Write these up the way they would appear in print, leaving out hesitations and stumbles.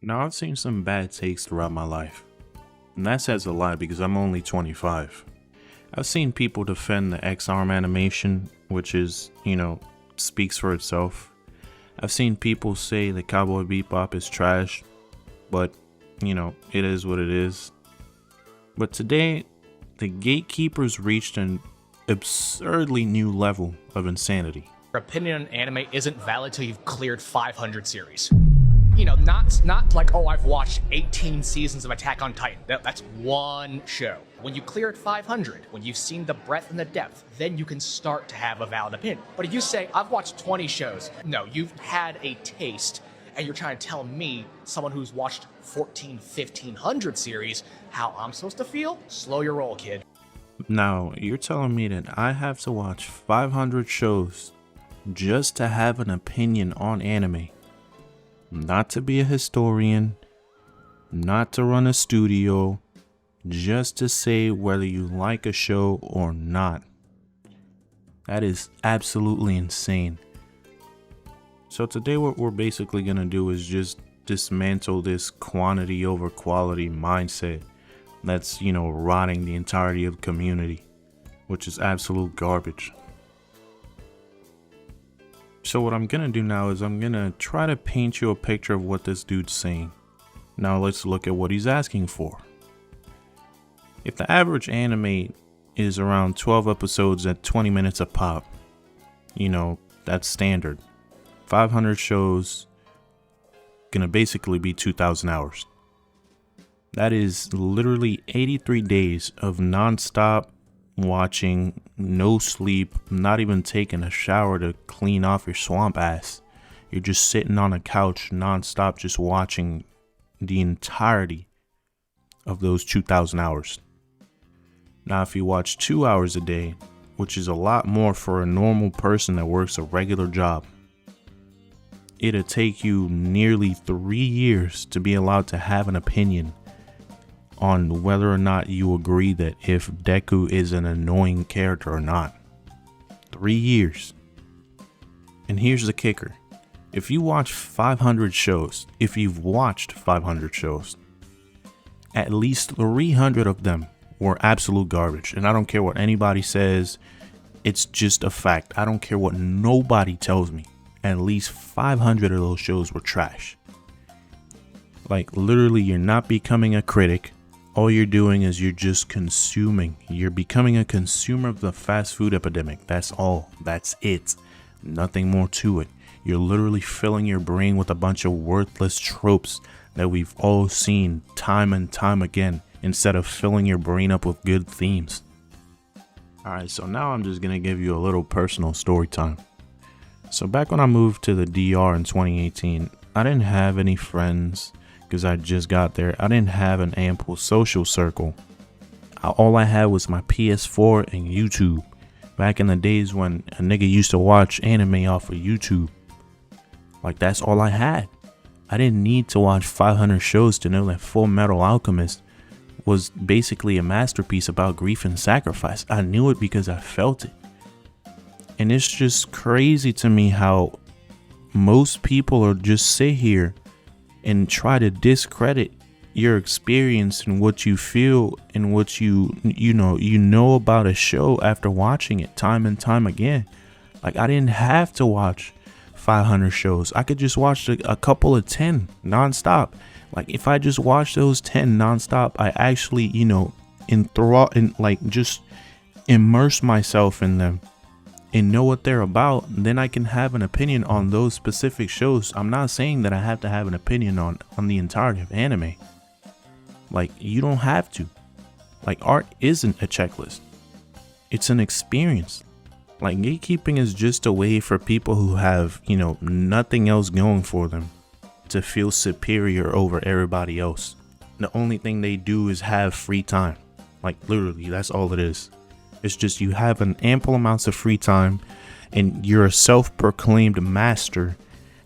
Now, I've seen some bad takes throughout my life, and that says a lot because I'm only 25. I've seen people defend the X-Arm animation, which is, speaks for itself. I've seen people say the Cowboy Bebop is trash, but, it is what it is. But today, the Gatekeepers reached an absurdly new level of insanity. Your opinion on anime isn't valid till you've cleared 500 series. Not like, oh, I've watched 18 seasons of Attack on Titan. That's one show. When you clear at 500, when you've seen the breadth and the depth, then you can start to have a valid opinion. But if you say, I've watched 20 shows, no, you've had a taste, and you're trying to tell me, someone who's watched 1,500 series, how I'm supposed to feel? Slow your roll, kid. Now, you're telling me that I have to watch 500 shows just to have an opinion on anime? Not to be a historian, not to run a studio, just to say whether you like a show or not. That is absolutely insane. So today what we're basically going to do is just dismantle this quantity over quality mindset that's, rotting the entirety of the community, which is absolute garbage. So what I'm going to do now is I'm going to try to paint you a picture of what this dude's saying. Now let's look at what he's asking for. If the average anime is around 12 episodes at 20 minutes a pop, that's standard. 500 shows, gonna basically be 2,000 hours. That is literally 83 days of non-stop watching, no sleep, not even taking a shower to clean off your swamp ass. You're just sitting on a couch non-stop just watching the entirety of those 2,000 hours. Now, if you watch 2 hours a day, which is a lot more for a normal person that works a regular job, it'll take you nearly 3 years to be allowed to have an opinion on whether or not you agree that if Deku is an annoying character or not. 3 years. And here's the kicker. If you watch 500 shows, if you've watched 500 shows, at least 300 of them were absolute garbage. And I don't care what anybody says. It's just a fact. I don't care what nobody tells me. At least 500 of those shows were trash. Like, literally, you're not becoming a critic. All you're doing is you're just consuming. You're becoming a consumer of the fast food epidemic. That's all. That's it. Nothing more to it. You're literally filling your brain with a bunch of worthless tropes that we've all seen time and time again, instead of filling your brain up with good themes. Alright, so now I'm just going to give you a little personal story time. So back when I moved to the DR in 2018, I didn't have any friends because I just got there. I didn't have an ample social circle. All I had was my PS4 and YouTube. Back in the days when a nigga used to watch anime off of YouTube. Like, that's all I had. I didn't need to watch 500 shows to know that Full Metal Alchemist was basically a masterpiece about grief and sacrifice. I knew it because I felt it. And it's just crazy to me how most people are just sit here and try to discredit your experience and what you feel and what you know about a show after watching it time and time again. Like, I didn't have to watch 500 shows. I could just watch a couple of 10 nonstop. Like, if I just watch those 10 nonstop, I actually, enthrall and like just immerse myself in them and know what they're about, then I can have an opinion on those specific shows. I'm not saying that I have to have an opinion on the entirety of anime. Like, you don't have to. Like, art isn't a checklist. It's an experience. Like, gatekeeping is just a way for people who have, nothing else going for them to feel superior over everybody else. The only thing they do is have free time. Like, literally, that's all it is. It's just you have an ample amounts of free time and you're a self-proclaimed master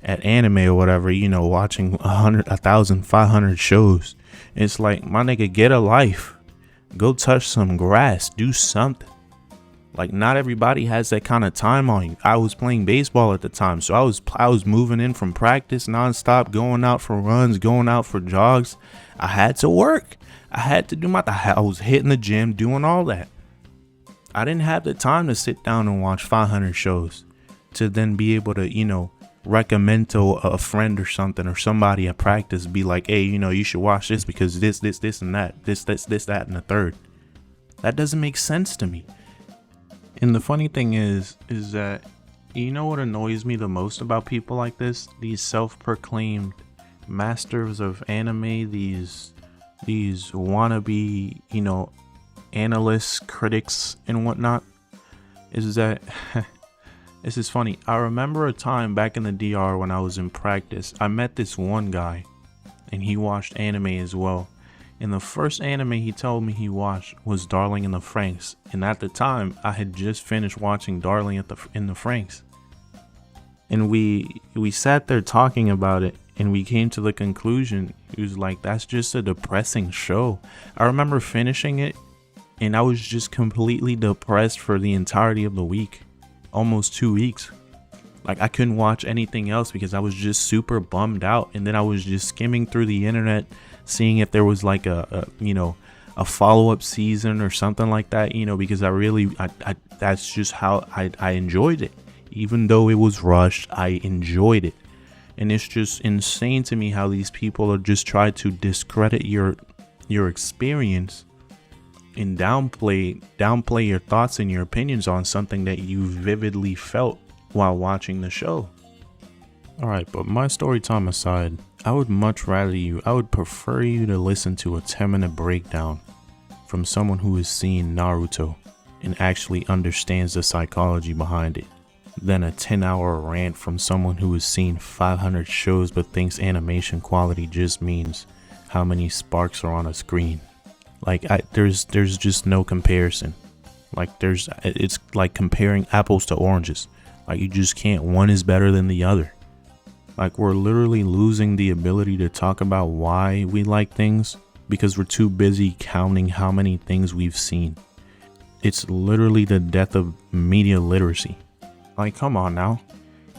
at anime or whatever, watching 1,500 shows. It's like, my nigga, get a life. Go touch some grass. Do something. Like, not everybody has that kind of time on you. I was playing baseball at the time, so I was moving in from practice nonstop, going out for runs, going out for jogs. I had to work. I had to do I was hitting the gym, doing all that. I didn't have the time to sit down and watch 500 shows to then be able to, recommend to a friend or something, or somebody at practice, be like, hey, you should watch this because this and that, this, that, and the third. That doesn't make sense to me. And the funny thing is that, what annoys me the most about people like this? These self-proclaimed masters of anime, these wannabe, analysts, critics, and whatnot, is that this is funny. I remember a time back in the DR when I was in practice, I met this one guy, and he watched anime as well. And the first anime he told me he watched was Darling in the Franxx. And at the time, I had just finished watching Darling in the Franxx. And we sat there talking about it, and we came to the conclusion, it was like, that's just a depressing show. I remember finishing it, and I was just completely depressed for the entirety of the week. Almost 2 weeks. Like, I couldn't watch anything else because I was just super bummed out. And then I was just skimming through the internet, seeing if there was like a follow-up season or something like that, because I that's just how I enjoyed it. Even though it was rushed, I enjoyed it. And it's just insane to me how these people are just trying to discredit your experience and downplay your thoughts and your opinions on something that you vividly felt while watching the show. Alright, but my story time aside, I would prefer you to listen to a 10-minute breakdown from someone who has seen Naruto and actually understands the psychology behind it, than a 10-hour rant from someone who has seen 500 shows but thinks animation quality just means how many sparks are on a screen. Like, there's just no comparison. Like, it's like comparing apples to oranges. Like, you just can't. One is better than the other. Like, we're literally losing the ability to talk about why we like things because we're too busy counting how many things we've seen. It's literally the death of media literacy. Like, come on now.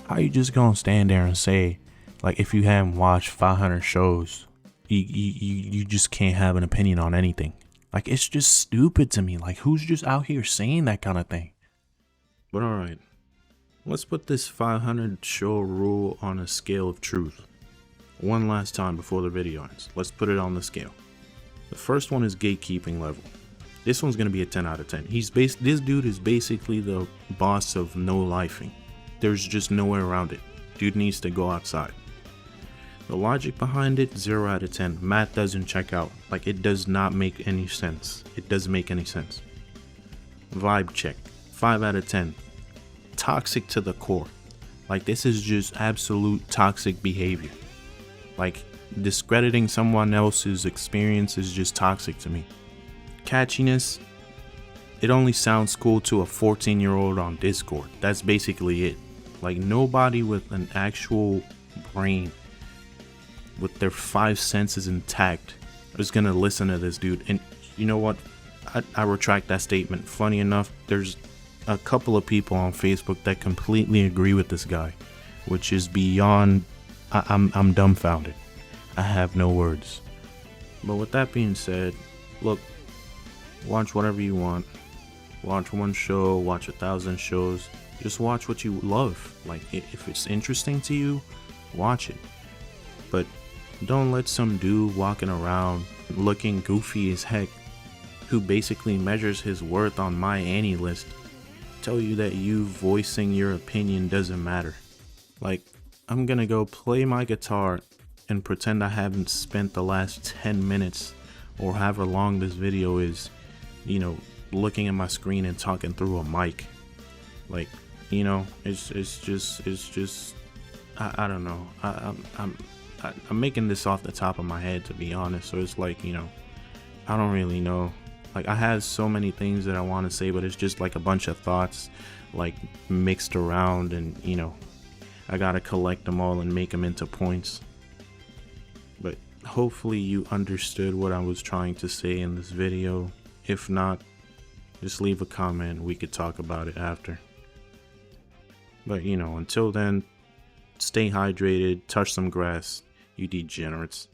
How you just gonna stand there and say, like, if you haven't watched 500 shows, you just can't have an opinion on anything? Like, it's just stupid to me. Like, who's just out here saying that kind of thing? But alright, let's put this 500 show rule on a scale of truth. One last time before the video ends. Let's put it on the scale. The first one is gatekeeping level. This one's gonna be a 10 out of 10. This dude is basically the boss of no lifing. There's just no way around it. Dude needs to go outside. The logic behind it, 0 out of 10. Math doesn't check out. Like, it does not make any sense. It doesn't make any sense. Vibe check, 5 out of 10. Toxic to the core. Like, this is just absolute toxic behavior. Like, discrediting someone else's experience is just toxic to me. Catchiness, it only sounds cool to a 14-year-old on Discord. That's basically it. Like, nobody with an actual brain, with their 5 senses intact, is gonna listen to this dude. And you know what? I retract that statement. Funny enough, there's a couple of people on Facebook that completely agree with this guy, which is beyond. I'm dumbfounded. I have no words. But with that being said, look, watch whatever you want. Watch one show, watch 1,000 shows. Just watch what you love. Like, if it's interesting to you, watch it. But don't let some dude walking around looking goofy as heck, who basically measures his worth on my Annie list, tell you that you voicing your opinion doesn't matter. Like, I'm gonna go play my guitar and pretend I haven't spent the last 10 minutes or however long this video is, looking at my screen and talking through a mic. Like, it's just I don't know. I'm making this off the top of my head, to be honest. So it's like, I don't really know. Like, I have so many things that I want to say, but it's just like a bunch of thoughts, like, mixed around, and I gotta collect them all and make them into points. But hopefully you understood what I was trying to say in this video. If not, just leave a comment. We could talk about it after. But you know, until then, stay hydrated, touch some grass, you degenerates.